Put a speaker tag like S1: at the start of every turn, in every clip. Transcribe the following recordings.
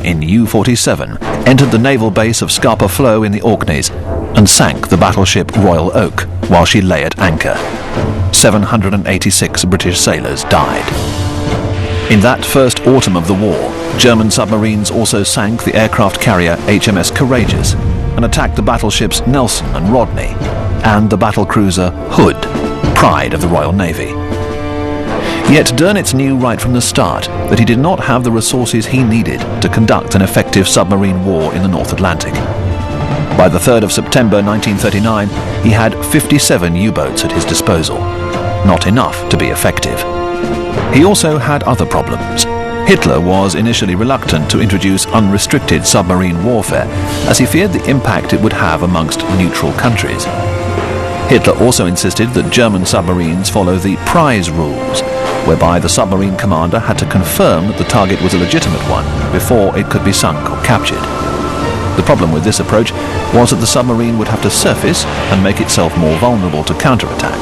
S1: in U-47 entered the naval base of Scapa Flow in the Orkneys and sank the battleship Royal Oak while she lay at anchor. 786 British sailors died. In that first autumn of the war, German submarines also sank the aircraft carrier HMS Courageous and attacked the battleships Nelson and Rodney and the battlecruiser Hood, pride of the Royal Navy. Yet Dönitz knew right from the start that he did not have the resources he needed to conduct an effective submarine war in the North Atlantic. By the 3rd of September 1939, he had 57 U-boats at his disposal. Not enough to be effective. He also had other problems. Hitler was initially reluctant to introduce unrestricted submarine warfare, as he feared the impact it would have amongst neutral countries. Hitler also insisted that German submarines follow the prize rules, whereby the submarine commander had to confirm that the target was a legitimate one before it could be sunk or captured. The problem with this approach was that the submarine would have to surface and make itself more vulnerable to counterattack.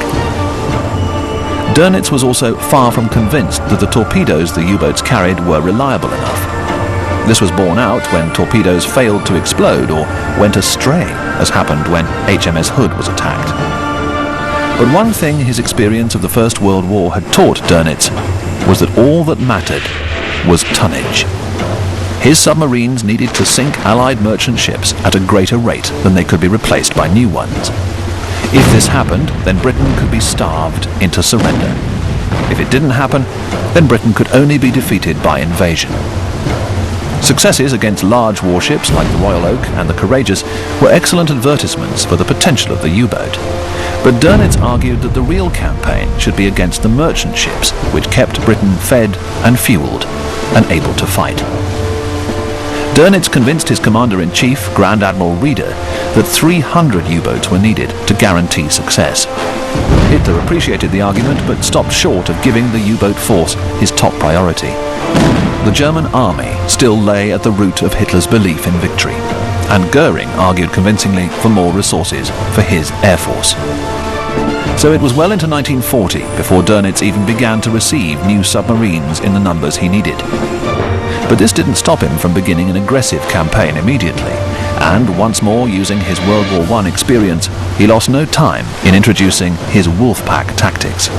S1: Dönitz was also far from convinced that the torpedoes the U-boats carried were reliable enough. This was borne out when torpedoes failed to explode or went astray, as happened when HMS Hood was attacked. But one thing his experience of the First World War had taught Dönitz was that all that mattered was tonnage. His submarines needed to sink Allied merchant ships at a greater rate than they could be replaced by new ones. If this happened, then Britain could be starved into surrender. If it didn't happen, then Britain could only be defeated by invasion. Successes against large warships like the Royal Oak and the Courageous were excellent advertisements for the potential of the U-boat. But Dönitz argued that the real campaign should be against the merchant ships, which kept Britain fed and fueled and able to fight. Dönitz convinced his commander-in-chief, Grand Admiral Reeder, that 300 U-boats were needed to guarantee success. Hitler appreciated the argument but stopped short of giving the U-boat force his top priority. The German army still lay at the root of Hitler's belief in victory, and Goering argued convincingly for more resources for his air force. So it was well into 1940 before Dönitz even began to receive new submarines in the numbers he needed. But this didn't stop him from beginning an aggressive campaign immediately, and once more using his World War I experience, he lost no time in introducing his Wolfpack tactics.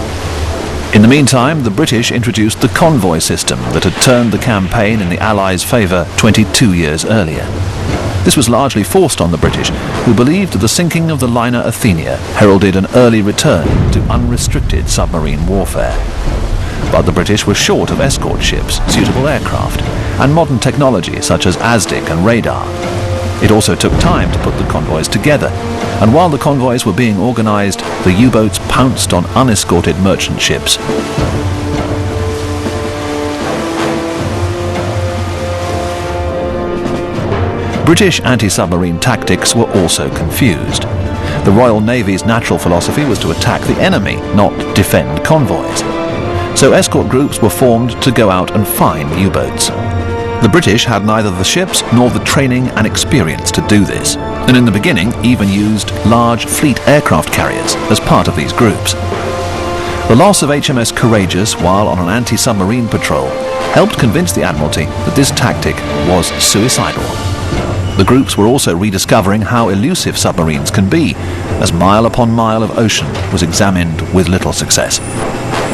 S1: In the meantime, the British introduced the convoy system that had turned the campaign in the Allies' favour 22 years earlier. This was largely forced on the British, who believed that the sinking of the liner Athenia heralded an early return to unrestricted submarine warfare. But the British were short of escort ships, suitable aircraft, and modern technology such as ASDIC and radar. It also took time to put the convoys together, and while the convoys were being organised, the U-boats pounced on unescorted merchant ships. British anti-submarine tactics were also confused. The Royal Navy's natural philosophy was to attack the enemy, not defend convoys. So escort groups were formed to go out and find U-boats. The British had neither the ships nor the training and experience to do this, and in the beginning even used large fleet aircraft carriers as part of these groups. The loss of HMS Courageous while on an anti-submarine patrol helped convince the Admiralty that this tactic was suicidal. The groups were also rediscovering how elusive submarines can be, as mile upon mile of ocean was examined with little success.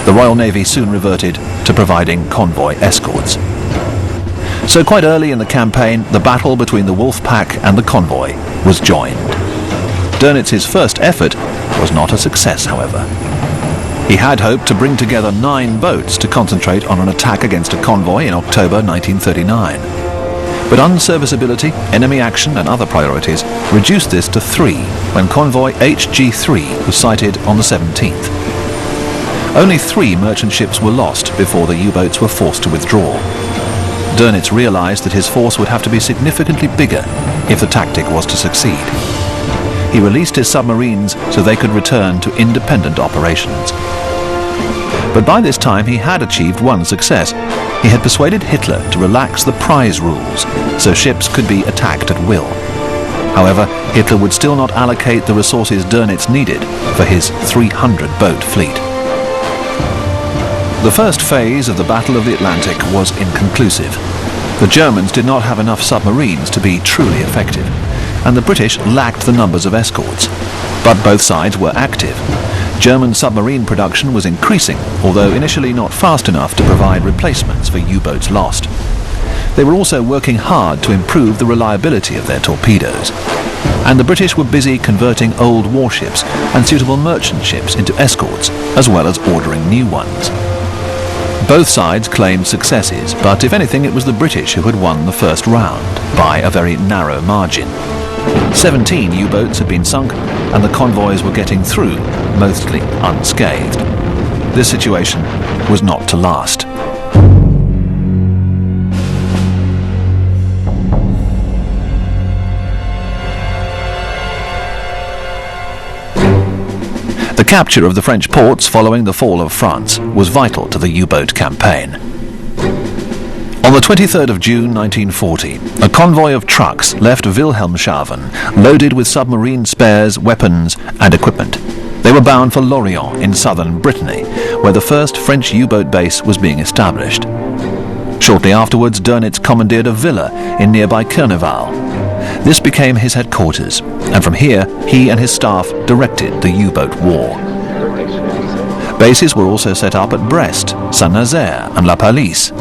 S1: The Royal Navy soon reverted to providing convoy escorts. So quite early in the campaign, the battle between the Wolfpack and the convoy was joined. Dönitz's first effort was not a success, however. He had hoped to bring together 9 boats to concentrate on an attack against a convoy in October 1939. But unserviceability, enemy action and other priorities reduced this to 3 when convoy HG3 was sighted on the 17th. Only 3 merchant ships were lost before the U-boats were forced to withdraw. Dönitz realized that his force would have to be significantly bigger if the tactic was to succeed. He released his submarines so they could return to independent operations. But by this time he had achieved one success. He had persuaded Hitler to relax the prize rules so ships could be attacked at will. However, Hitler would still not allocate the resources Dönitz needed for his 300-boat fleet. The first phase of the Battle of the Atlantic was inconclusive. The Germans did not have enough submarines to be truly effective, and the British lacked the numbers of escorts. But both sides were active. German submarine production was increasing, although initially not fast enough to provide replacements for U-boats lost. They were also working hard to improve the reliability of their torpedoes. And the British were busy converting old warships and suitable merchant ships into escorts, as well as ordering new ones. Both sides claimed successes, but if anything it was the British who had won the first round, by a very narrow margin. 17 U-boats had been sunk, and the convoys were getting through, mostly unscathed. This situation was not to last. The capture of the French ports following the fall of France was vital to the U-boat campaign. On the 23rd of June 1940, a convoy of trucks left Wilhelmshaven loaded with submarine spares, weapons and equipment. They were bound for Lorient in southern Brittany, where the first French U-boat base was being established. Shortly afterwards, Dönitz commandeered a villa in nearby Kurneval. This became his headquarters, and from here he and his staff directed the U-boat war. Bases were also set up at Brest, Saint-Nazaire and La Pallice.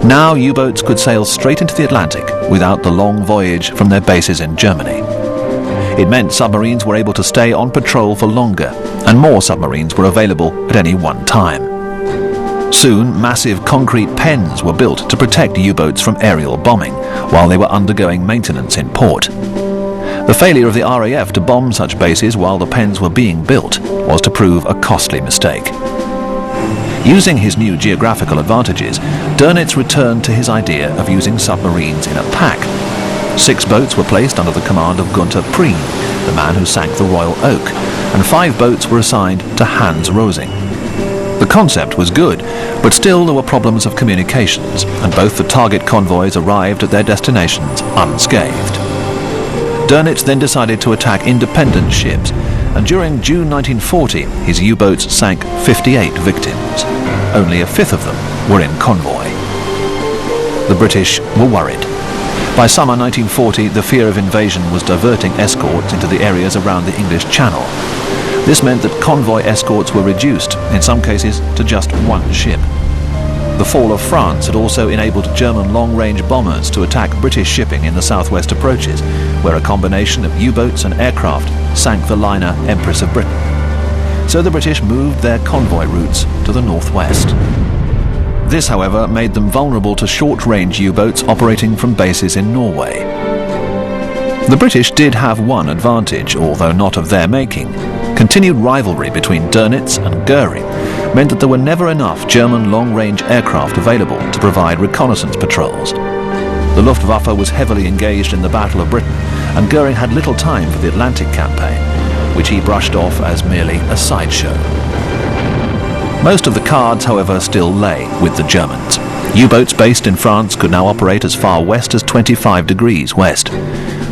S1: Now U-boats could sail straight into the Atlantic without the long voyage from their bases in Germany. It meant submarines were able to stay on patrol for longer, and more submarines were available at any one time. Soon, massive concrete pens were built to protect U-boats from aerial bombing while they were undergoing maintenance in port. The failure of the RAF to bomb such bases while the pens were being built was to prove a costly mistake. Using his new geographical advantages, Dönitz returned to his idea of using submarines in a pack. 6 boats were placed under the command of Gunther Prien, the man who sank the Royal Oak, and 5 boats were assigned to Hans Rosing. The concept was good, but still there were problems of communications, and both the target convoys arrived at their destinations unscathed. Dönitz then decided to attack independent ships, and during June 1940 his U-boats sank 58 victims. Only a fifth of them were in convoy. The British were worried. By summer 1940, the fear of invasion was diverting escorts into the areas around the English Channel. This meant that convoy escorts were reduced, in some cases, to just 1 ship. The fall of France had also enabled German long-range bombers to attack British shipping in the southwest approaches, where a combination of U-boats and aircraft sank the liner Empress of Britain. So the British moved their convoy routes to the northwest. This, however, made them vulnerable to short-range U-boats operating from bases in Norway. The British did have one advantage, although not of their making. Continued rivalry between Dönitz and Göring meant that there were never enough German long-range aircraft available to provide reconnaissance patrols. The Luftwaffe was heavily engaged in the Battle of Britain, and Göring had little time for the Atlantic campaign, which he brushed off as merely a sideshow. Most of the cards, however, still lay with the Germans. U-boats based in France could now operate as far west as 25 degrees west.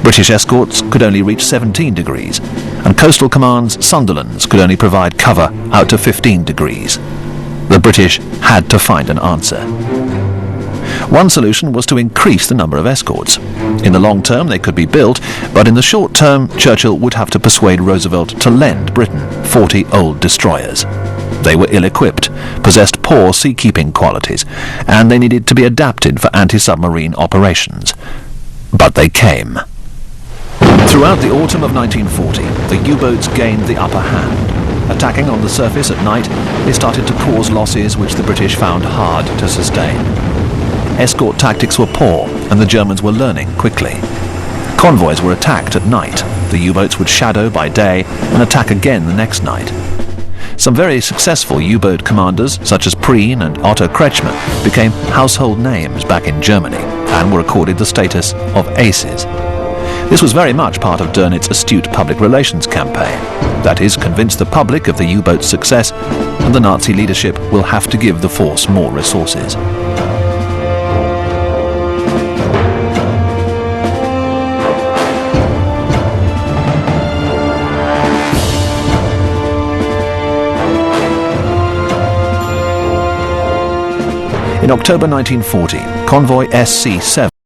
S1: British escorts could only reach 17 degrees, and Coastal Command's Sunderlands could only provide cover out to 15 degrees. The British had to find an answer. One solution was to increase the number of escorts. In the long term they could be built, but in the short term Churchill would have to persuade Roosevelt to lend Britain 40 old destroyers. They were ill-equipped, possessed poor seakeeping qualities, and they needed to be adapted for anti-submarine operations. But they came. Throughout the autumn of 1940, the U-boats gained the upper hand. Attacking on the surface at night, they started to cause losses which the British found hard to sustain. Escort tactics were poor, and the Germans were learning quickly. Convoys were attacked at night. The U-boats would shadow by day and attack again the next night. Some very successful U-boat commanders, such as Prien and Otto Kretschmer, became household names back in Germany and were accorded the status of aces. This was very much part of Dönitz's astute public relations campaign. That is, convince the public of the U-boat's success, and the Nazi leadership will have to give the force more resources. In October 1940, convoy SC-7